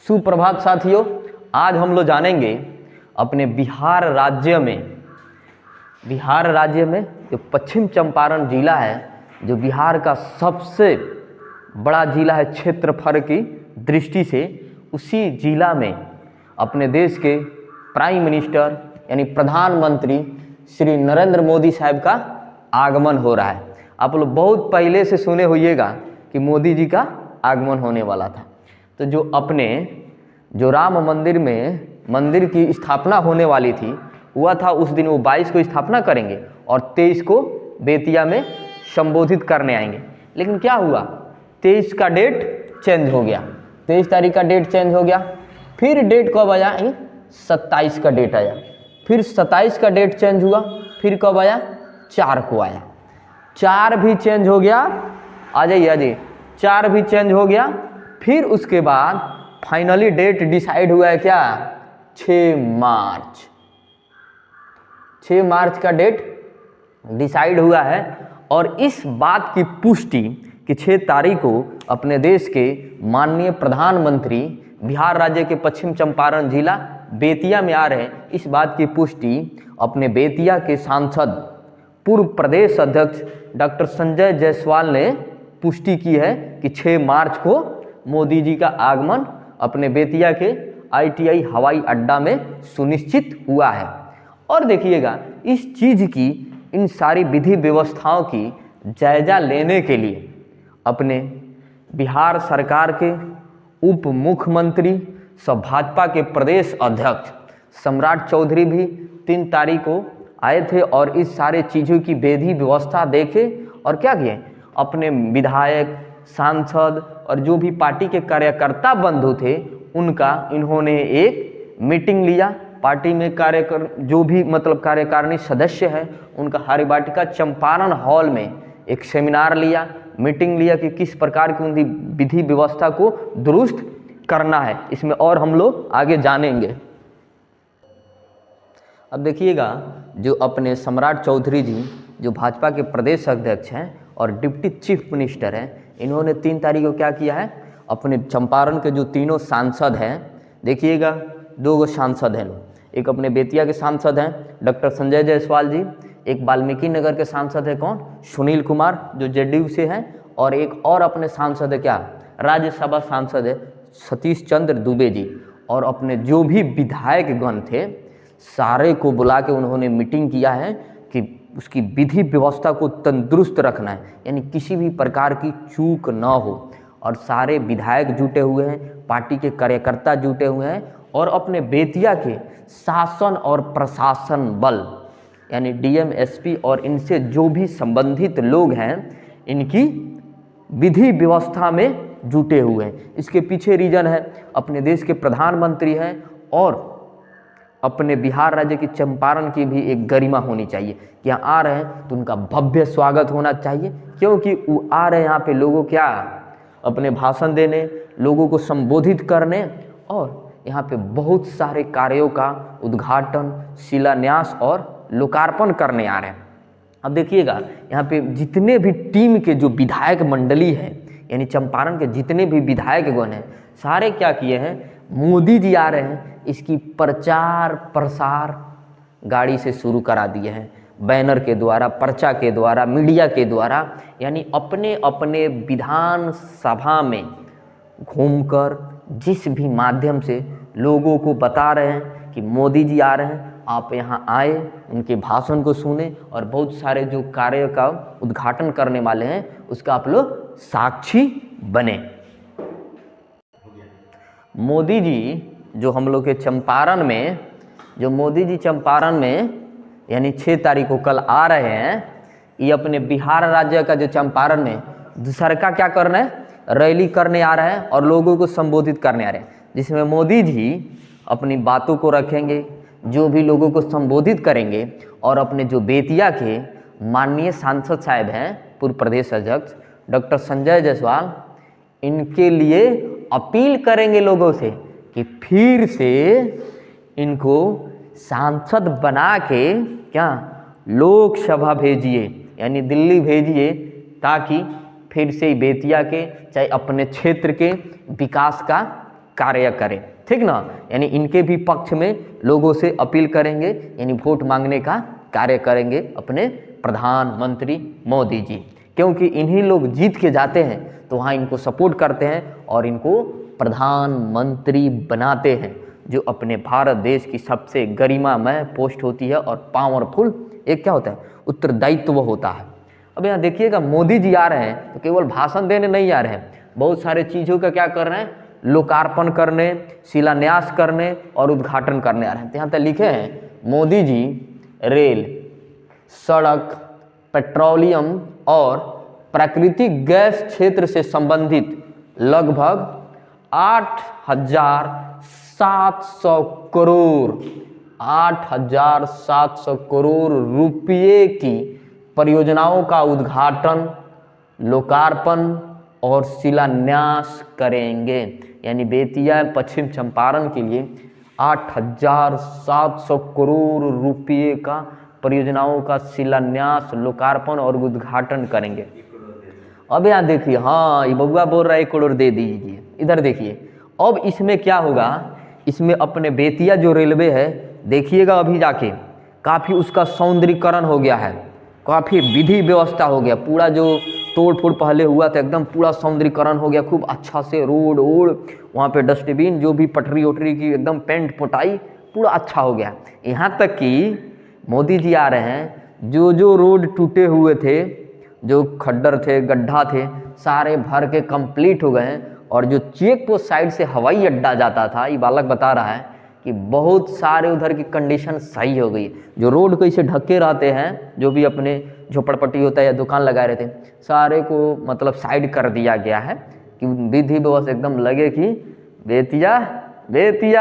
सुप्रभात साथियों, आज हम लोग जानेंगे अपने बिहार राज्य में जो पश्चिम चंपारण जिला है, जो बिहार का सबसे बड़ा जिला है क्षेत्रफल की दृष्टि से, उसी जिला में अपने देश के प्राइम मिनिस्टर यानी प्रधानमंत्री श्री नरेंद्र मोदी साहब का आगमन हो रहा है। आप लोग बहुत पहले से सुने होइएगा कि मोदी जी का आगमन होने वाला था। तो जो राम मंदिर की स्थापना होने वाली थी हुआ था उस दिन, वो 22 को स्थापना करेंगे और 23 को बेतिया में संबोधित करने आएंगे। लेकिन क्या हुआ, 23 का डेट चेंज हो गया, 23 तारीख का डेट चेंज हो गया। फिर डेट कब आया, 27 का डेट आया। फिर 27 का डेट चेंज हुआ, फिर कब आया, 4 को आया। 4 भी चेंज हो गया, आ जाइए 4 भी चेंज हो गया। फिर उसके बाद फाइनली डेट डिसाइड हुआ है क्या, 6 मार्च का डेट डिसाइड हुआ है। और इस बात की पुष्टि कि 6 तारीख को अपने देश के माननीय प्रधानमंत्री बिहार राज्य के पश्चिम चंपारण जिला बेतिया में आ रहे हैं, इस बात की पुष्टि अपने बेतिया के सांसद पूर्व प्रदेश अध्यक्ष डॉक्टर संजय जायसवाल ने पुष्टि की है कि 6 मार्च को मोदी जी का आगमन अपने बेतिया के ITI हवाई अड्डा में सुनिश्चित हुआ है। और देखिएगा, इस चीज़ की, इन सारी विधि व्यवस्थाओं की जायजा लेने के लिए अपने बिहार सरकार के उप मुख्यमंत्री सब भाजपा के प्रदेश अध्यक्ष सम्राट चौधरी भी 3 तारीख को आए थे और इस सारे चीज़ों की विधि व्यवस्था देखे और क्या किए, अपने विधायक, सांसद और जो भी पार्टी के कार्यकर्ता बंधु थे उनका इन्होंने एक मीटिंग लिया। पार्टी में जो भी कार्यकारिणी सदस्य है उनका हरिबाटिका चंपारण हॉल में एक सेमिनार लिया, मीटिंग लिया कि किस प्रकार की उनकी विधि व्यवस्था को दुरुस्त करना है। इसमें और हम लोग आगे जानेंगे। अब देखिएगा, जो अपने सम्राट चौधरी जी जो भाजपा के प्रदेश अध्यक्ष हैं और डिप्टी चीफ मिनिस्टर हैं, इन्होंने 3 तारीख को क्या किया है, अपने चंपारण के जो तीनों सांसद हैं, देखिएगा 2 सांसद हैं, एक अपने बेतिया के सांसद हैं डॉक्टर संजय जायसवाल जी, एक वाल्मीकि नगर के सांसद है कौन, सुनील कुमार जो JDU से हैं, और एक और अपने सांसद है क्या, राज्यसभा सांसद है सतीश चंद्र दुबे जी। और अपने जो भी विधायक गण थे सारे को बुला के उन्होंने मीटिंग किया है कि उसकी विधि व्यवस्था को तंदुरुस्त रखना है, यानी किसी भी प्रकार की चूक न हो। और सारे विधायक जुटे हुए हैं, पार्टी के कार्यकर्ता जुटे हुए हैं और अपने बेतिया के शासन और प्रशासन बल यानी DM SP और इनसे जो भी संबंधित लोग हैं, इनकी विधि व्यवस्था में जुटे हुए हैं। इसके पीछे रीजन है, अपने देश के प्रधानमंत्री हैं और अपने बिहार राज्य की चंपारण की भी एक गरिमा होनी चाहिए कि यहाँ आ रहे हैं तो उनका भव्य स्वागत होना चाहिए, क्योंकि वो आ रहे हैं यहाँ पे लोगों क्या, अपने भाषण देने, लोगों को संबोधित करने और यहाँ पे बहुत सारे कार्यों का उद्घाटन, शिलान्यास और लोकार्पण करने आ रहे हैं। अब देखिएगा, यहाँ पे जितने भी टीम के जो विधायक मंडली है, यानी चंपारण के जितने भी विधायकगण हैं, सारे क्या किए हैं, मोदी जी आ रहे हैं इसकी प्रचार प्रसार गाड़ी से शुरू करा दिए हैं, बैनर के द्वारा, पर्चा के द्वारा, मीडिया के द्वारा, यानी अपने अपने विधान सभा में घूमकर जिस भी माध्यम से लोगों को बता रहे हैं कि मोदी जी आ रहे हैं, आप यहाँ आए, उनके भाषण को सुने और बहुत सारे जो कार्य का उद्घाटन करने वाले हैं उसका आप लोग साक्षी बने। मोदी जी जो हम लोग के चंपारण में, जो मोदी जी चंपारण में यानी 6 तारीख को कल आ रहे हैं, ये अपने बिहार राज्य का जो चंपारण में दूसरा क्या करना है, रैली करने आ रहा है और लोगों को संबोधित करने आ रहे हैं, जिसमें मोदी जी अपनी बातों को रखेंगे, जो भी लोगों को संबोधित करेंगे और अपने जो बेतिया के माननीय सांसद साहब हैं पूर्व प्रदेश अध्यक्ष डॉक्टर संजय जायसवाल, इनके लिए अपील करेंगे लोगों से कि फिर से इनको सांसद बना के क्या लोकसभा भेजिए, यानी दिल्ली भेजिए, ताकि फिर से बेतिया के चाहे अपने क्षेत्र के विकास का कार्य करें, ठीक ना। यानी इनके भी पक्ष में लोगों से अपील करेंगे, यानी वोट मांगने का कार्य करेंगे अपने प्रधानमंत्री मोदी जी, क्योंकि इन्हीं लोग जीत के जाते हैं तो वहाँ इनको सपोर्ट करते हैं और इनको प्रधानमंत्री बनाते हैं, जो अपने भारत देश की सबसे गरिमामय पोस्ट होती है और पावरफुल एक क्या होता है, उत्तरदायित्व होता है। अब यहाँ देखिएगा मोदी जी आ रहे हैं तो केवल भाषण देने नहीं आ रहे हैं, बहुत सारे चीज़ों का क्या कर रहे हैं, लोकार्पण करने, शिलान्यास करने और उद्घाटन करने आ रहे हैं। तो यहाँ तक लिखे हैं मोदी जी रेल, सड़क, पेट्रोलियम और प्राकृतिक गैस क्षेत्र से संबंधित लगभग 8,700 करोड़ रुपये की परियोजनाओं का उद्घाटन, लोकार्पण और शिलान्यास करेंगे। यानी बेतिया पश्चिम चंपारण के लिए 8,700 करोड़ रुपये का परियोजनाओं का शिलान्यास, लोकार्पण और उद्घाटन करेंगे। अब यहाँ देखिए, हाँ ये बउआ बोल रहा है 1 करोड़ दे दीजिए। इधर देखिए अब इसमें क्या होगा, इसमें अपने बेतिया जो रेलवे है देखिएगा अभी जाके काफ़ी उसका सौंदर्यीकरण हो गया है, काफ़ी विधि व्यवस्था हो गया, पूरा जो तोड़ फोड़ पहले हुआ था एकदम पूरा सौंदर्यीकरण हो गया, खूब अच्छा से रोड वोड, वहाँ पे डस्टबिन जो भी पटरी वटरी की एकदम पेंट पोताई पूरा अच्छा हो गया। यहाँ तक कि मोदी जी आ रहे हैं, जो रोड टूटे हुए थे, जो खड्डर थे, गड्ढा थे, सारे भर के कंप्लीट हो गए हैं। और जो चेक पोस्ट साइड से हवाई अड्डा जाता था, ये बालक बता रहा है कि बहुत सारे उधर की कंडीशन सही हो गई। जो रोड को इसे ढके रहते हैं, जो भी अपने झोपड़पट्टी होता है या दुकान लगाए रहते हैं, सारे को मतलब साइड कर दिया गया है कि विधि व्यवस्था एकदम लगे कि बेतिया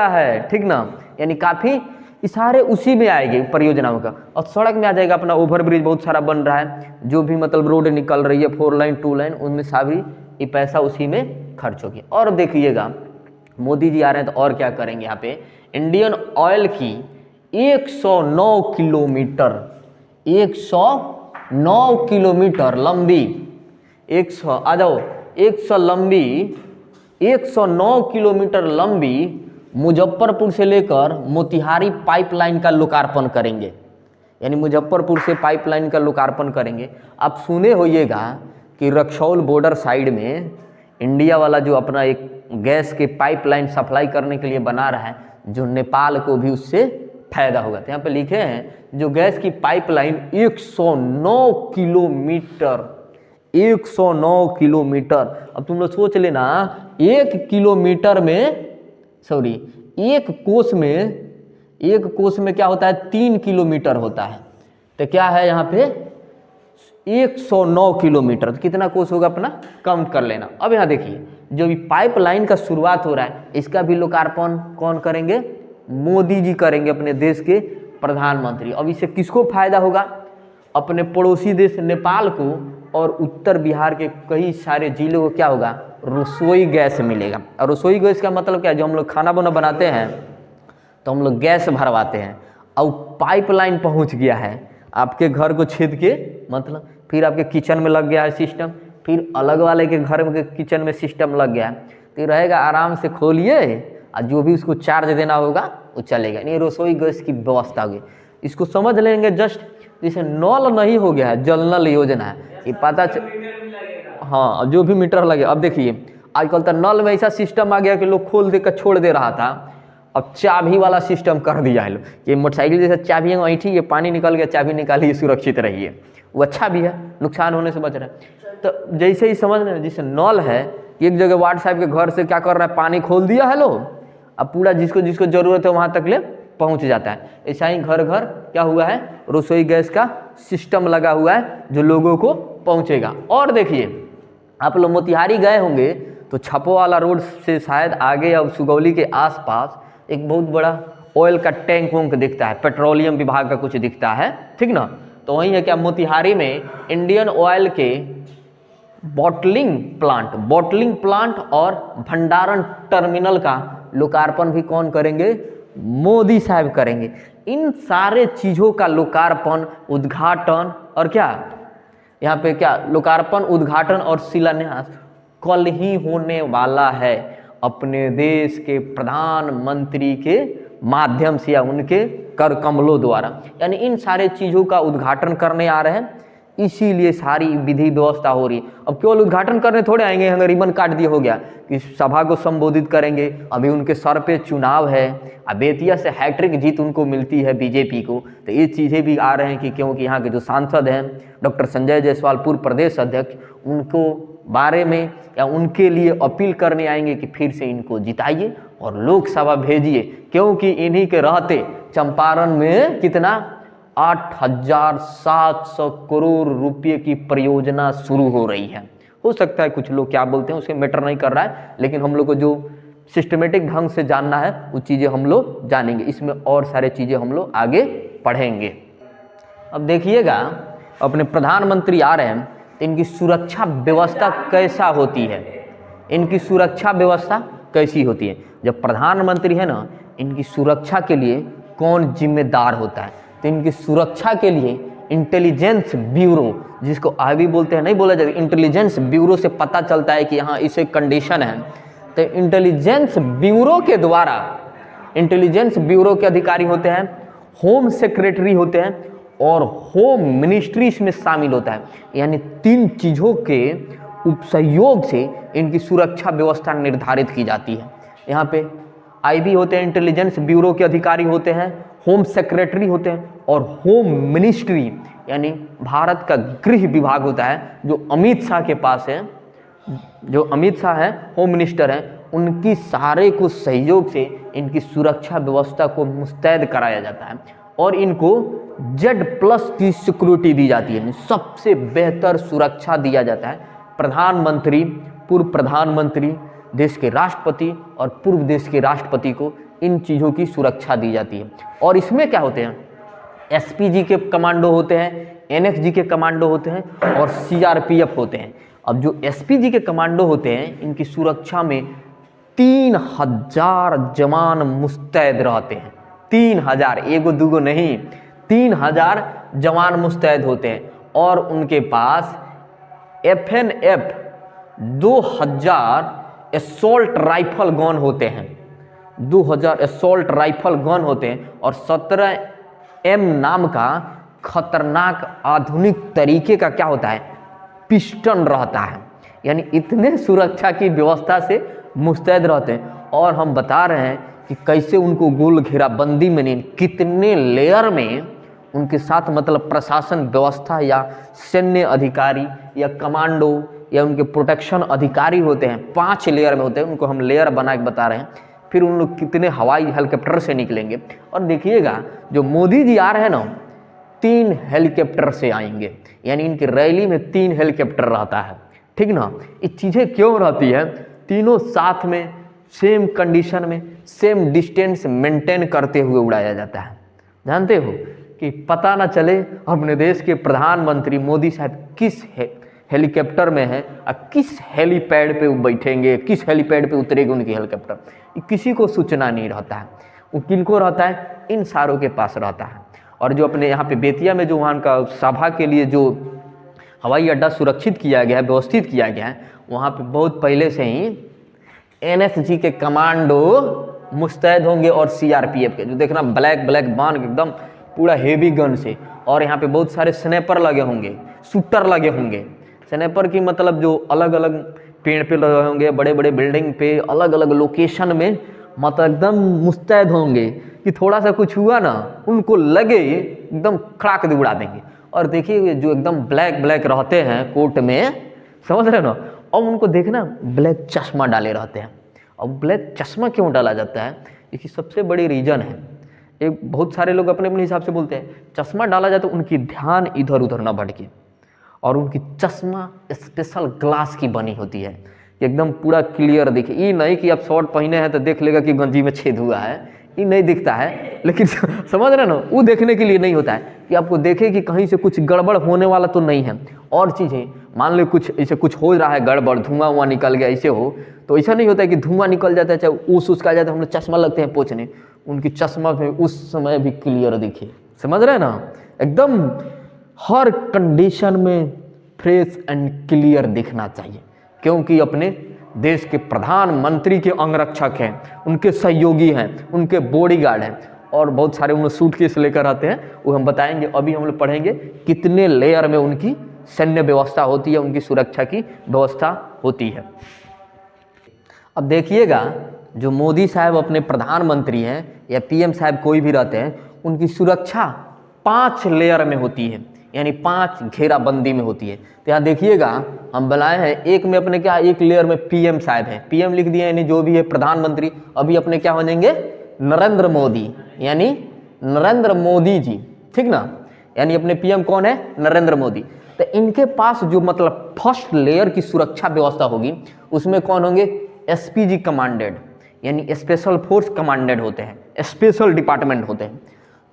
है, ठीक ना। यानी काफ़ी इशारे उसी में आएंगे परियोजनाओं का। और सड़क में आ जाएगा अपना ओवर ब्रिज बहुत सारा बन रहा है, जो भी मतलब रोड निकल रही है 4 लाइन 2 लाइन, उनमें सारी ये पैसा उसी में खर्च होगी। और देखिएगा मोदी जी आ रहे हैं तो और क्या करेंगे, यहाँ पे इंडियन ऑयल की 109 किलोमीटर लंबी 109 किलोमीटर लंबी मुजफ्फरपुर से लेकर मोतिहारी पाइपलाइन का लोकार्पण करेंगे। यानी मुजफ्फरपुर से पाइपलाइन का लोकार्पण करेंगे। आप सुने होइएगा कि रक्सौल बॉर्डर साइड में इंडिया वाला जो अपना एक गैस के पाइपलाइन सप्लाई करने के लिए बना रहा है, जो नेपाल को भी उससे फायदा होगा। तो यहाँ पे लिखे हैं जो गैस की पाइपलाइन 109 किलोमीटर। अब तुम लोग सोच लेना, 1 किलोमीटर में सॉरी एक कोस में क्या होता है, 3 किलोमीटर होता है। तो क्या है यहाँ पे 109 किलोमीटर, तो कितना कोस होगा अपना काउंट कर लेना। अब यहाँ देखिए जो भी पाइपलाइन का शुरुआत हो रहा है, इसका भी लोकार्पण कौन करेंगे, मोदी जी करेंगे, अपने देश के प्रधानमंत्री। अब इससे किसको फायदा होगा, अपने पड़ोसी देश नेपाल को और उत्तर बिहार के कई सारे जिलों को क्या होगा, रसोई गैस मिलेगा। और रसोई गैस का मतलब क्या है, जो हम लोग खाना बनाते हैं तो हम लोग गैस भरवाते हैं, और पाइपलाइन पहुंच गया है आपके घर को छेद के, मतलब फिर आपके किचन में लग गया है सिस्टम, फिर अलग वाले के घर में किचन में सिस्टम लग गया है, तो रहेगा आराम से खोलिए और जो भी उसको चार्ज देना होगा वो चलेगा। नहीं, रसोई गैस की व्यवस्था होगी। इसको समझ लेंगे जस्ट जैसे नल नहीं हो गया है, जल नल योजना है, ये पता हाँ जो भी मीटर लगे। अब देखिए आजकल तो नल में ऐसा सिस्टम आ गया कि लोग खोल देकर छोड़ दे रहा था, अब चाबी वाला सिस्टम कर दिया है लोग। ये मोटरसाइकिल जैसे चाबी ऐठी, ये पानी निकल गया, चाबी निकालिए, सुरक्षित रहिए, वो अच्छा भी है, नुकसान होने से बच रहा है। तो जैसे ही समझ रहे हैं, जैसे नल है, एक जगह वार्ड साहब के घर से क्या कर रहा है, पानी खोल दिया है लो, अब पूरा जिसको जिसको जरूरत है वहाँ तक ले पहुँच जाता है। ऐसा ही घर घर क्या हुआ है, रसोई गैस का सिस्टम लगा हुआ है जो लोगों को पहुँचेगा। और देखिए आप लोग मोतिहारी गए होंगे तो छपोवाला रोड से शायद आगे अब सुगौली के आसपास एक बहुत बड़ा ऑयल का टैंक वोंक दिखता है, पेट्रोलियम विभाग का कुछ दिखता है, ठीक ना। तो वहीं है क्या, मोतिहारी में इंडियन ऑयल के बॉटलिंग प्लांट और भंडारण टर्मिनल का लोकार्पण भी कौन करेंगे, मोदी साहब करेंगे। इन सारे चीज़ों का लोकार्पण, उद्घाटन और क्या यहाँ पे क्या लोकार्पण, उद्घाटन और शिलान्यास कल ही होने वाला है। अपने देश के प्रधानमंत्री के माध्यम से या उनके कर कमलों द्वारा, यानी इन सारे चीज़ों का उद्घाटन करने आ रहे हैं, इसीलिए सारी विधि व्यवस्था हो रही है। अब केवल उद्घाटन करने थोड़े आएंगे, हमें रिबन काट दिया हो गया कि सभा को संबोधित करेंगे। अभी उनके सर पे चुनाव है, अब बेतिया से हैट्रिक जीत उनको मिलती है बीजेपी को, तो ये चीज़ें भी आ रहे हैं कि क्योंकि यहाँ के जो सांसद हैं डॉक्टर संजय जायसवाल पूर्व प्रदेश अध्यक्ष, उनको बारे में या उनके लिए अपील करने आएंगे कि फिर से इनको जिताइए और लोकसभा भेजिए, क्योंकि इन्हीं के रहते चंपारण में कितना 8,700 करोड़ रुपए की परियोजना शुरू हो रही है। हो सकता है कुछ लोग क्या बोलते हैं उसे मैटर नहीं कर रहा है, लेकिन हम लोग को जो सिस्टमेटिक ढंग से जानना है वो चीज़ें हम लोग जानेंगे। इसमें और सारे चीज़ें हम लोग आगे पढ़ेंगे। अब देखिएगा, अपने प्रधानमंत्री आ रहे हैं तो इनकी सुरक्षा व्यवस्था कैसा होती है, इनकी सुरक्षा व्यवस्था कैसी होती है। जब प्रधानमंत्री है ना, इनकी सुरक्षा के लिए कौन जिम्मेदार होता है, तो इनकी सुरक्षा के लिए इंटेलिजेंस ब्यूरो, जिसको आईबी बोलते हैं, नहीं बोला जाता, इंटेलिजेंस ब्यूरो से पता चलता है कि यहाँ इसे कंडीशन है, तो इंटेलिजेंस ब्यूरो के द्वारा, इंटेलिजेंस ब्यूरो के अधिकारी होते हैं, होम सेक्रेटरी होते हैं और होम मिनिस्ट्री इसमें शामिल होता है। यानी 3 चीज़ों के उपसहयोग से इनकी सुरक्षा व्यवस्था निर्धारित की जाती है। यहाँ पे आईबी होते हैं, इंटेलिजेंस ब्यूरो के अधिकारी होते हैं, होम सेक्रेटरी होते हैं और होम मिनिस्ट्री यानी भारत का गृह विभाग होता है, जो अमित शाह के पास है, जो अमित शाह है होम मिनिस्टर हैं, उनकी सारे को सहयोग से इनकी सुरक्षा व्यवस्था को मुस्तैद कराया जाता है और इनको Z+ की सिक्योरिटी दी जाती है, सबसे बेहतर सुरक्षा दिया जाता है। प्रधानमंत्री, पूर्व प्रधानमंत्री, देश के राष्ट्रपति और पूर्व देश के राष्ट्रपति को इन चीज़ों की सुरक्षा दी जाती है। और इसमें क्या होते हैं, एसपीजी के कमांडो होते हैं, एनएफजी के कमांडो होते हैं और सीआरपीएफ होते हैं। अब जो एसपीजी के कमांडो होते हैं, इनकी सुरक्षा में 3000 जवान मुस्तैद रहते हैं। 3000, एगो दूगो नहीं, 3000 जवान मुस्तैद होते हैं और उनके पास FNF 2000 असॉल्ट राइफल गन होते हैं, 2000 असॉल्ट राइफल गन होते हैं और 17M नाम का खतरनाक आधुनिक तरीके का क्या होता है, पिस्टन रहता है। यानी इतने सुरक्षा की व्यवस्था से मुस्तैद रहते हैं। और हम बता रहे हैं कि कैसे उनको गोल घेराबंदी में नहीं, कितने लेयर में उनके साथ, मतलब प्रशासन व्यवस्था या सैन्य अधिकारी या कमांडो या उनके प्रोटेक्शन अधिकारी होते हैं, 5 लेयर में होते हैं, उनको हम लेयर बना के बता रहे हैं। फिर उन लोग कितने हवाई हेलीकॉप्टर से निकलेंगे। और देखिएगा, जो मोदी जी आ रहे हैं ना, 3 हेलीकॉप्टर से आएंगे, यानी इनकी रैली में 3 हेलीकॉप्टर रहता है, ठीक ना। ये चीज़ें क्यों रहती है, तीनों साथ में सेम कंडीशन में सेम डिस्टेंस मेंटेन करते हुए उड़ाया जाता है। जानते हो कि पता ना चले अपने देश के प्रधानमंत्री मोदी साहब किस हेलीकॉप्टर में है और किस हेलीपैड पे बैठेंगे, किस हेलीपैड पे उतरेगी उनकी हेलीकॉप्टर, किसी को सूचना नहीं रहता है। वो किनको रहता है, इन सारों के पास रहता है। और जो अपने यहाँ पे बेतिया में जो वहाँ का सभा के लिए जो हवाई अड्डा सुरक्षित किया गया है, व्यवस्थित किया गया है, वहाँ पे बहुत पहले से ही NSG के कमांडो मुस्तैद होंगे और CRPF के, जो देखना ब्लैक बान एकदम पूरा हेवी गन से। और यहाँ पे बहुत सारे स्नैपर लगे होंगे, शूटर लगे होंगे। स्नैपर की मतलब जो अलग अलग पेड़ पे लगे होंगे, बड़े बड़े बिल्डिंग पे, अलग अलग लोकेशन में, मतलब एकदम मुस्तैद होंगे कि थोड़ा सा कुछ हुआ ना, उनको लगे एकदम खड़ाक दे उड़ा देंगे। और देखिए जो एकदम ब्लैक रहते हैं कोट में, समझ रहे हो ना, और उनको देखना ब्लैक चश्मा डाले रहते हैं। और ब्लैक चश्मा क्यों डाला जाता है, इसकी सबसे बड़ी रीज़न है, एक बहुत सारे लोग अपने अपने हिसाब से बोलते हैं, चश्मा डाला जाए तो उनकी ध्यान इधर उधर ना भटके। और उनकी चश्मा स्पेशल ग्लास की बनी होती है, एकदम पूरा क्लियर दिखे। ये नहीं कि आप शॉर्ट पहने हैं तो देख लेगा कि गंजी में छेद हुआ है, ये नहीं दिखता है। लेकिन समझ रहे ना, वो देखने के लिए नहीं होता है कि आपको देखे कि कहीं से कुछ गड़बड़ होने वाला तो नहीं है। और चीज़ें मान लो कुछ ऐसे कुछ हो रहा है गड़बड़, धुआं निकल गया, ऐसे हो तो ऐसा नहीं होता है कि धुआं निकल जाता है, चाहे उसका जाता है, हम लोग चश्मा लगते हैं पोंछने, उनकी चश्मा में उस समय भी क्लियर दिखे। समझ रहे हैं ना, एकदम हर कंडीशन में फ्रेश एंड क्लियर दिखना चाहिए, क्योंकि अपने देश के प्रधानमंत्री के अंगरक्षक हैं, उनके सहयोगी हैं, उनके बॉडीगार्ड हैं, और बहुत सारे उन्हें सूटकेस लेकर आते हैं। वो हम बताएंगे, अभी हम लोग पढ़ेंगे कितने लेयर में उनकी सैन्य व्यवस्था होती है, उनकी सुरक्षा की व्यवस्था होती है। अब देखिएगा, जो मोदी साहब अपने प्रधानमंत्री हैं या पीएम साहब कोई भी रहते हैं, उनकी सुरक्षा 5 लेयर में होती है, यानी 5 घेराबंदी में होती है। तो यहाँ देखिएगा हम बनाए हैं, एक में अपने क्या, एक लेयर में पीएम साहब हैं, पीएम लिख दिए, यानी जो भी है प्रधानमंत्री। अभी अपने क्या हो जाएंगे, नरेंद्र मोदी, यानी नरेंद्र मोदी जी, ठीक ना, यानी अपने पीएम कौन है, नरेंद्र मोदी। तो इनके पास जो मतलब फर्स्ट लेयर की सुरक्षा व्यवस्था होगी, उसमें कौन होंगे, एसपीजी कमांडेड, यानी स्पेशल फोर्स कमांडेड होते हैं, स्पेशल डिपार्टमेंट होते हैं।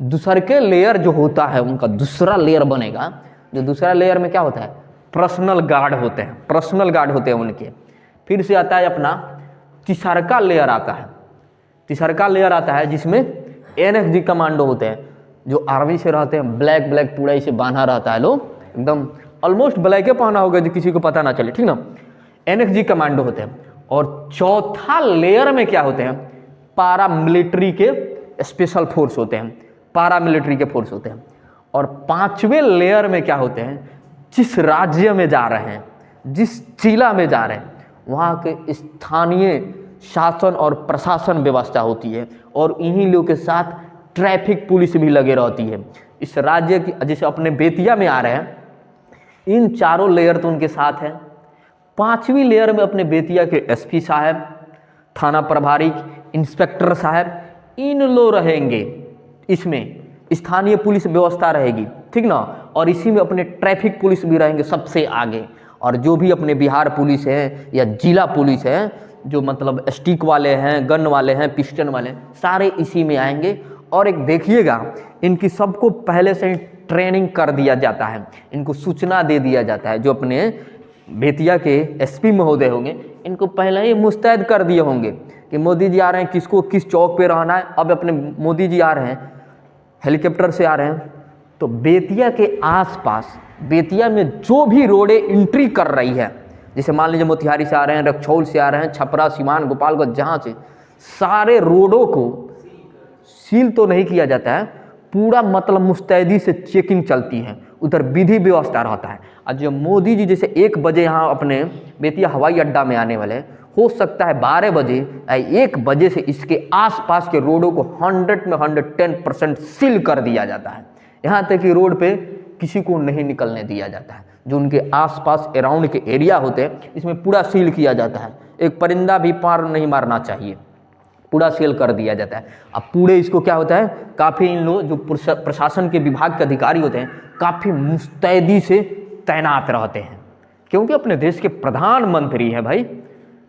दूसरे के लेयर जो होता है, उनका दूसरा लेयर बनेगा, जो दूसरा लेयर में क्या होता है, पर्सनल गार्ड होते हैं, पर्सनल गार्ड होते हैं उनके। फिर से आता है अपना तीसरा लेयर आता है, तीसरा लेयर आता है जिसमें एनएफजी कमांडो होते हैं, जो आर्मी से रहते हैं, ब्लैक ब्लैक पूरा इसे बांधा रहता है, लोग एकदम ऑलमोस्ट ब्लैक ही पहना होगा जो किसी को पता ना चले, ठीक ना, एनएफजी कमांडो होते हैं। और चौथा लेयर में क्या होते हैं, पारामिलिट्री के स्पेशल फोर्स होते हैं, पारामिलिट्री के फोर्स होते हैं। और 5वें लेयर में क्या होते हैं, जिस राज्य में जा रहे हैं, जिस जिला में जा रहे हैं, वहाँ के स्थानीय शासन और प्रशासन व्यवस्था होती है, और इन्हीं लोगों के साथ ट्रैफिक पुलिस भी लगे रहती है। इस राज्य की, जैसे अपने बेतिया में आ रहे हैं, इन चारों लेयर तो उनके साथ है। 5वीं लेयर में अपने बेतिया के एसपी साहब, थाना प्रभारी, इंस्पेक्टर साहब, इन लोग रहेंगे, इसमें स्थानीय पुलिस व्यवस्था रहेगी, ठीक ना, और इसी में अपने ट्रैफिक पुलिस भी रहेंगे सबसे आगे। और जो भी अपने बिहार पुलिस है या जिला पुलिस है, जो मतलब स्टिक वाले हैं, गन वाले हैं, पिस्टन वाले हैं, सारे इसी में आएंगे। और एक देखिएगा, इनकी सबको पहले से ही ट्रेनिंग कर दिया जाता है, इनको सूचना दे दिया जाता है। जो अपने बेतिया के एसपी महोदय होंगे, इनको पहले ही मुस्तैद कर दिए होंगे कि मोदी जी आ रहे हैं, किसको किस चौक पे रहना है। अब अपने मोदी जी आ रहे हैं, हेलीकॉप्टर से आ रहे हैं, तो बेतिया के आसपास, बेतिया में जो भी रोडें एंट्री कर रही है, जैसे मान लीजिए मोतिहारी से आ रहे हैं, रक्सौल से आ रहे हैं, छपरा, सीवान, गोपालगंज, जहाँ से, सारे रोडों को सील तो नहीं किया जाता है, पूरा मतलब मुस्तैदी से चेकिंग चलती है, उधर विधि व्यवस्था रहता है। और जो मोदी जी जैसे 1 बजे यहाँ अपने बेतिया हवाई अड्डा में आने वाले, हो सकता है 12 बजे या 1 बजे से इसके आसपास के रोडों को 100 में 110% सील कर दिया जाता है। यहाँ तक कि रोड पे किसी को नहीं निकलने दिया जाता है, जो उनके आसपास अराउंड के एरिया होते हैं, इसमें पूरा सील किया जाता है। एक परिंदा भी पार नहीं मारना चाहिए, पूरा सील कर दिया जाता है। अब पूरे इसको क्या होता है, काफ़ी इन लोग जो प्रशासन के विभाग के अधिकारी होते हैं, काफ़ी मुस्तैदी से तैनात रहते हैं, क्योंकि अपने देश के प्रधानमंत्री हैं भाई,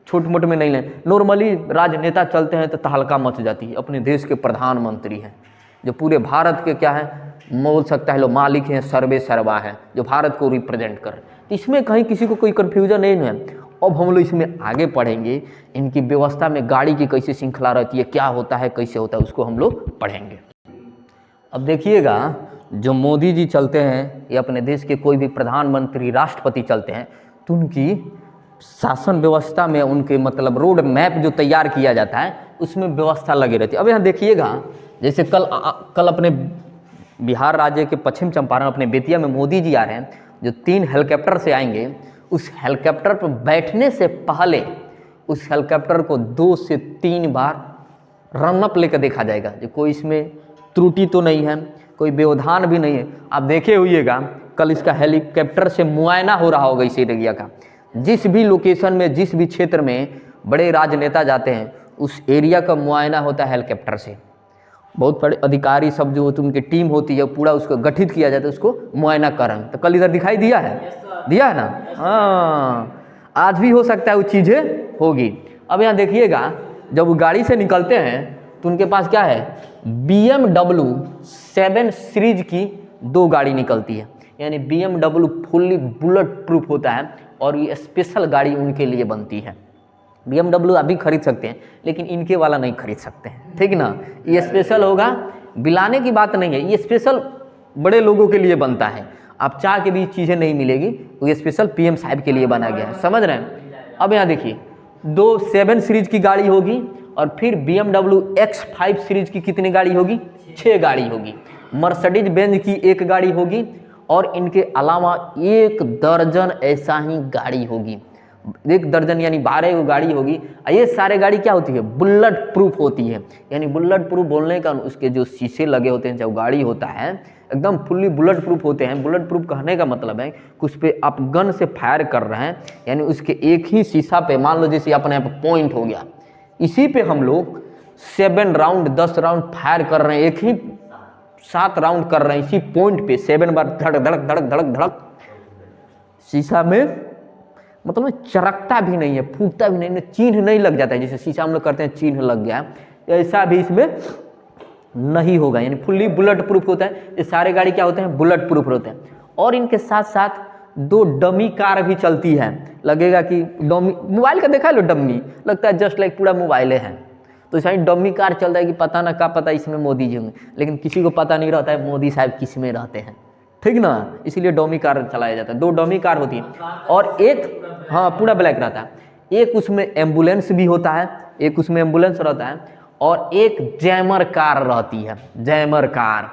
छोटे मोटे में नहीं लें। नॉर्मली राजनेता चलते हैं तो तहलका मच जाती है, अपने देश के प्रधानमंत्री हैं, जो पूरे भारत के क्या है, बोल सकता है लो मालिक हैं, सर्वे सर्वा है, जो भारत को रिप्रेजेंट कर। इसमें कहीं किसी को कोई कन्फ्यूजन नहीं है। अब हम लोग इसमें आगे पढ़ेंगे, इनकी व्यवस्था में गाड़ी की कैसे श्रृंखला रहती है, क्या होता है, कैसे होता है, उसको हम लोग पढ़ेंगे। अब देखिएगा, जो मोदी जी चलते हैं या अपने देश के कोई भी प्रधानमंत्री, राष्ट्रपति चलते हैं, तो उनकी शासन व्यवस्था में उनके मतलब रोड मैप जो तैयार किया जाता है, उसमें व्यवस्था लगी रहती है। अब यहाँ देखिएगा, जैसे कल अपने बिहार राज्य के पश्चिम चंपारण अपने बेतिया में मोदी जी आ रहे हैं, जो 3 हेलीकॉप्टर से आएंगे, उस हेलीकॉप्टर पर बैठने से पहले उस हेलीकॉप्टर को 2 से 3 बार रनअप लेकर देखा जाएगा, जो कोई इसमें त्रुटि तो नहीं है, कोई व्यवधान भी नहीं है। आप देखे हुईएगा, कल इसका हेलीकॉप्टर से मुआयना हो रहा होगा इस एरिया का। जिस भी लोकेशन में, जिस भी क्षेत्र में बड़े राजनेता जाते हैं, उस एरिया का मुआयना होता है हेलीकॉप्टर से। बहुत बड़े अधिकारी सब जो होते हैं, उनकी टीम होती है, पूरा उसको गठित किया जाता है, उसको मुआयना करें। तो कल इधर दिखाई दिया है, दिया है ना, हाँ, आज भी हो सकता है वो चीज़ें होगी। अब यहाँ देखिएगा, जब वो गाड़ी से निकलते हैं तो उनके पास क्या है, BMW 7 सीरीज की 2 गाड़ी निकलती है, यानी BMW फुल्ली बुलेट प्रूफ होता है, और ये स्पेशल गाड़ी उनके लिए बनती है। BMW आप भी खरीद सकते हैं, लेकिन इनके वाला नहीं खरीद सकते हैं, ठीक ना। ये स्पेशल होगा, बिलाने की बात नहीं है, ये स्पेशल बड़े लोगों के लिए बनता है। आप चाह के भी चीज़ें नहीं मिलेगी, तो ये स्पेशल PM साहब के लिए बना गया है, समझ रहे हैं। अब यहाँ देखिए, दो 7 सीरीज की गाड़ी होगी, और फिर BMW X5 सीरीज की कितनी गाड़ी होगी? 6 गाड़ी होगी। मर्सिडीज बेंज की 1 गाड़ी होगी, और इनके अलावा 1 दर्जन ऐसा ही गाड़ी होगी। 1 दर्जन यानी 12 गो गाड़ी होगी। ये सारे गाड़ी क्या होती है? बुलेट प्रूफ होती है। यानी बुलेट प्रूफ बोलने का उसके जो शीशे लगे होते हैं, जो गाड़ी होता है एकदम फुल्ली बुलेट प्रूफ होते हैं। बुलेट प्रूफ कहने का मतलब है कि उस पर आप गन से फायर कर रहे हैं, यानी उसके एक ही शीशा पे मान लो जैसे अपने यहाँ पे पॉइंट हो गया, इसी पे हम लोग 7 राउंड 10 राउंड फायर कर रहे हैं, एक ही 7 राउंड कर रहे हैं इसी पॉइंट पे 7 बार धड़क धड़क धड़क धड़क धड़क। शीशा में मतलब चरकता भी नहीं है, फूटता भी नहीं है, चिन्ह नहीं लग जाता है। जैसे शीशा हम लोग करते हैं चिन्ह लग गया, ऐसा भी इसमें नहीं होगा। यानी फुल्ली बुलेट प्रूफ होता है। ये सारे गाड़ी क्या होते हैं? बुलेट प्रूफ होते हैं। और इनके साथ साथ 2 डमी कार भी चलती है। लगेगा कि डमी, मोबाइल का देखा लो, डमी लगता है जस्ट लाइक पूरा मोबाइल है। तो ऐसा ही डमी कार चल रहा है कि पता ना क्या पता इसमें मोदी जी होंगे, लेकिन किसी को पता नहीं रहता है मोदी साहब किस में रहते हैं, ठीक ना, इसीलिए डमी कार चलाया जाता है। 2 डमी कार होती है, और एक हाँ पूरा ब्लैक रहता है। एक उसमें एम्बुलेंस भी होता है, एक उसमें एम्बुलेंस रहता है, और एक जैमर कार रहती है। जैमर कार,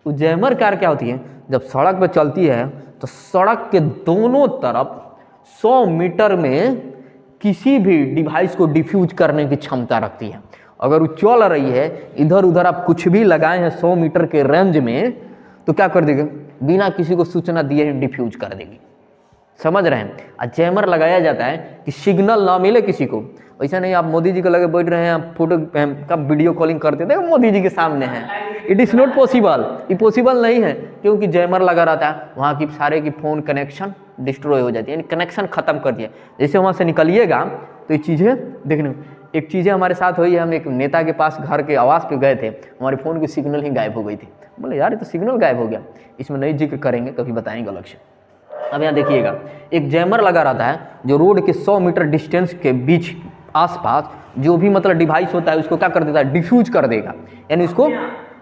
वो जैमर कार क्या होती है? जब सड़क पर चलती है तो सड़क के दोनों तरफ 100 मीटर में किसी भी डिवाइस को डिफ्यूज करने की क्षमता रखती है। अगर वो चल रही है, इधर उधर आप कुछ भी लगाए हैं 100 मीटर के रेंज में, तो क्या कर देगी? बिना किसी को सूचना दिए डिफ्यूज कर देगी। समझ रहे हैं? जैमर लगाया जाता है कि सिग्नल ना मिले किसी को। ऐसा नहीं आप मोदी जी को लगे बैठ रहे हैं, आप फोटो का वीडियो कॉलिंग करते थे, मोदी जी के सामने हैं, इट इज़ नॉट पॉसिबल। ये पॉसिबल नहीं है, क्योंकि जैमर लगा रहता है, वहाँ की सारे की फ़ोन कनेक्शन डिस्ट्रॉय हो जाती है, यानी कनेक्शन खत्म कर दिया। जैसे वहाँ से निकलिएगा तो ये चीज़ें देखने, एक चीज़ें हमारे साथ हुई है। हम एक नेता के पास घर के आवास पे गए थे, हमारे फ़ोन की सिग्नल ही गायब हो गई थी। बोले यार ये तो सिग्नल गायब हो गया। इसमें नहीं जिक्र करेंगे, कभी बताएंगे अलग से। अब यहाँ देखिएगा, एक जैमर लगा रहता है जो रोड के 100 मीटर डिस्टेंस के बीच आसपास जो भी मतलब डिवाइस होता है उसको क्या कर देता है? डिफ्यूज कर देगा। यानी उसको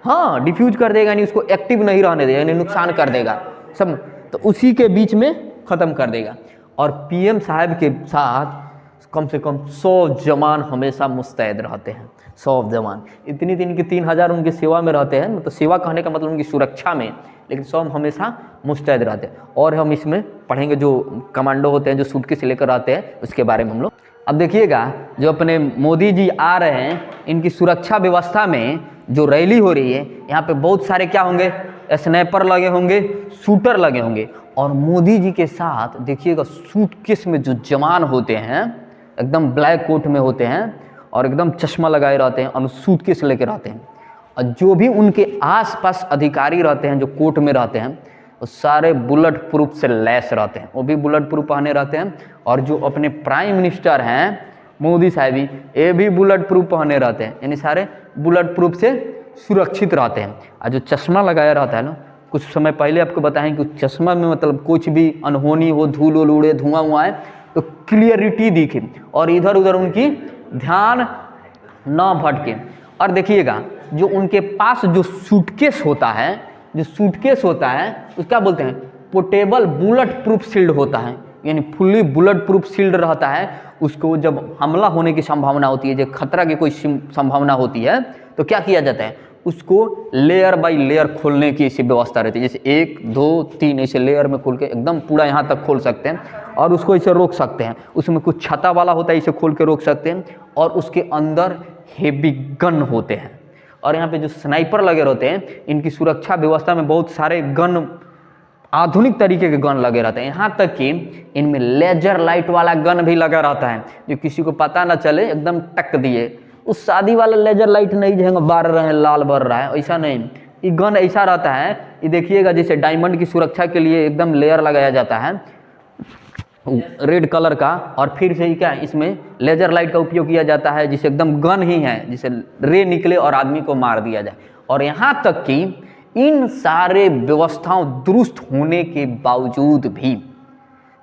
हाँ डिफ्यूज कर देगा, यानी उसको एक्टिव नहीं रहने देगा, यानी नुकसान कर देगा सब, तो उसी के बीच में ख़त्म कर देगा। और पीएम साहब के साथ कम से कम 100 जवान हमेशा मुस्तैद रहते हैं। 100 जवान, इतनी 3000 उनकी सेवा में रहते हैं। मतलब सेवा कहने का मतलब उनकी सुरक्षा में, लेकिन 100 हमेशा मुस्तैद रहते हैं। और हम इसमें पढ़ेंगे जो कमांडो होते हैं, जो सूटकेस लेकर आते हैं, उसके बारे में हम लोग। अब देखिएगा, जो अपने मोदी जी आ रहे हैं, इनकी सुरक्षा व्यवस्था में जो रैली हो रही है, यहाँ पे बहुत सारे क्या होंगे? स्नाइपर लगे होंगे, शूटर लगे होंगे। और मोदी जी के साथ देखिएगा सूटकेस में जो जवान होते हैं, एकदम ब्लैक कोट में होते हैं और एकदम चश्मा लगाए रहते हैं और सूटकेस लेके रहते हैं। और जो भी उनके आसपास अधिकारी रहते हैं, जो कोर्ट में रहते हैं, वो सारे बुलेट प्रूफ से लैस रहते हैं, वो भी बुलेट प्रूफ पहने रहते हैं। और जो अपने प्राइम मिनिस्टर हैं मोदी साहब, ये भी बुलेट प्रूफ पहने रहते हैं, यानी सारे बुलेट प्रूफ से सुरक्षित रहते हैं। और जो चश्मा लगाया रहता है ना, कुछ समय पहले आपको बताएं कि चश्मा में मतलब कुछ भी अनहोनी हो, धूल वूल उड़े, धुआं हुआ है, तो क्लियरिटी दिखे और इधर उधर उनकी ध्यान न भटके। और देखिएगा, जो उनके पास जो सूटकेस होता है, उसको क्या बोलते हैं? पोर्टेबल बुलेट प्रूफ शील्ड होता है, यानी फुल्ली बुलेट प्रूफ शील्ड रहता है। उसको जब हमला होने की संभावना होती है, जब खतरा की कोई संभावना होती है, तो क्या किया जाता है? उसको लेयर बाय लेयर खोलने की ऐसी व्यवस्था रहती है। जैसे 1 2 3 ऐसे लेयर में खोल के एकदम पूरा यहाँ तक खोल सकते हैं, और उसको इसे रोक सकते हैं। उसमें कुछ छता वाला होता है, इसे खोल के रोक सकते हैं। और उसके अंदर हेवी गन होते हैं। और यहाँ पे जो स्नाइपर लगे रहते हैं, इनकी सुरक्षा व्यवस्था में बहुत सारे गन, आधुनिक तरीके के गन लगे रहते हैं। यहाँ तक कि इनमें लेजर लाइट वाला गन भी लगा रहता है, जो किसी को पता ना चले, एकदम टक दिए। उस शादी वाला लेजर लाइट नहीं जो बार रहे हैं, लाल बर रहा है, ऐसा नहीं। ये गन ऐसा रहता है, ये देखिएगा जैसे डायमंड की सुरक्षा के लिए एकदम लेयर लगाया जाता है रेड कलर का, और फिर से क्या इसमें लेजर लाइट का उपयोग किया जाता है, जिसे एकदम गन ही है, जिसे रे निकले और आदमी को मार दिया जाए। और यहाँ तक कि इन सारे व्यवस्थाओं दुरुस्त होने के बावजूद भी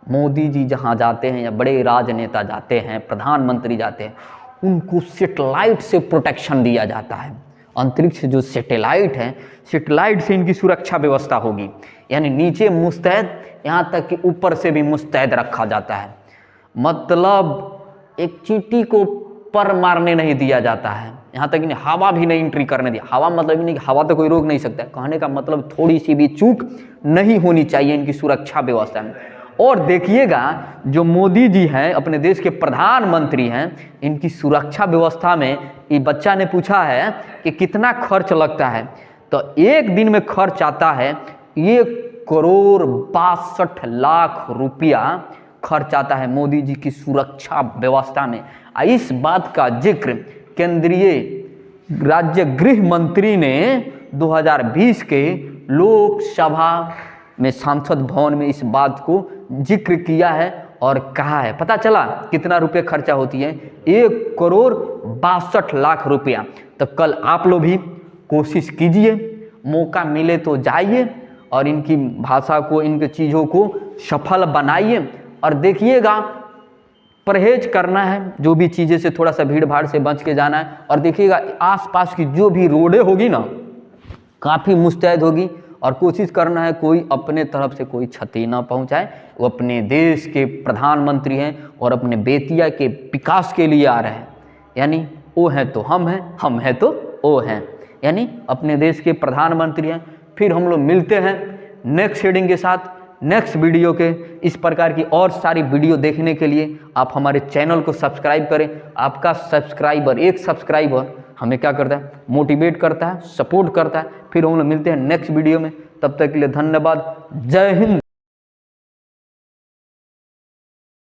मोदी जी जहाँ जाते हैं या बड़े राजनेता जाते हैं, प्रधानमंत्री जाते हैं, उनको सैटेलाइट से प्रोटेक्शन दिया जाता है। अंतरिक्ष जो सैटेलाइट है, सैटेलाइट से इनकी सुरक्षा व्यवस्था होगी। यानी नीचे मुस्तैद, यहाँ तक कि ऊपर से भी मुस्तैद रखा जाता है। मतलब एक चींटी को पर मारने नहीं दिया जाता है, यहाँ तक नहीं हवा भी नहीं एंट्री करने दिया। हवा मतलब नहीं कि हवा तो कोई रोक नहीं सकता, कहने का मतलब थोड़ी सी भी चूक नहीं होनी चाहिए इनकी सुरक्षा व्यवस्था में। और देखिएगा जो मोदी जी हैं अपने देश के प्रधानमंत्री हैं, इनकी सुरक्षा व्यवस्था में ये बच्चा ने पूछा है कि कितना खर्च लगता है, तो एक दिन में खर्च आता है 1,62,00,000 रुपया खर्च आता है मोदी जी की सुरक्षा व्यवस्था में। इस बात का जिक्र केंद्रीय राज्य गृह मंत्री ने 2020 के लोकसभा में सांसद भवन में इस बात को जिक्र किया है और कहा है। पता चला कितना रुपए खर्चा होती है, 1,62,00,000 रुपया। तो कल आप लोग भी कोशिश कीजिए, मौका मिले तो जाइए और इनकी भाषा को, इनकी चीज़ों को सफल बनाइए। और देखिएगा परहेज करना है, जो भी चीज़ें से थोड़ा सा भीड़ भाड़ से बच के जाना है। और देखिएगा आसपास की जो भी रोडें होगी ना काफ़ी मुस्तैद होगी, और कोशिश करना है कोई अपने तरफ से कोई क्षति ना पहुंचाए। वो अपने देश के प्रधानमंत्री हैं और अपने बेतिया के विकास के लिए आ रहे हैं, यानी वो हैं तो हम हैं, हम हैं तो वो हैं, यानी अपने देश के प्रधानमंत्री हैं। फिर हम लोग मिलते हैं नेक्स्ट हेडिंग के साथ, नेक्स्ट वीडियो के। इस प्रकार की और सारी वीडियो देखने के लिए आप हमारे चैनल को सब्सक्राइब करें। आपका सब्सक्राइबर, एक सब्सक्राइबर हमें क्या करता है, मोटिवेट करता है, सपोर्ट करता है। फिर हम लोग मिलते हैं नेक्स्ट वीडियो में, तब तक के लिए धन्यवाद। जय हिंद।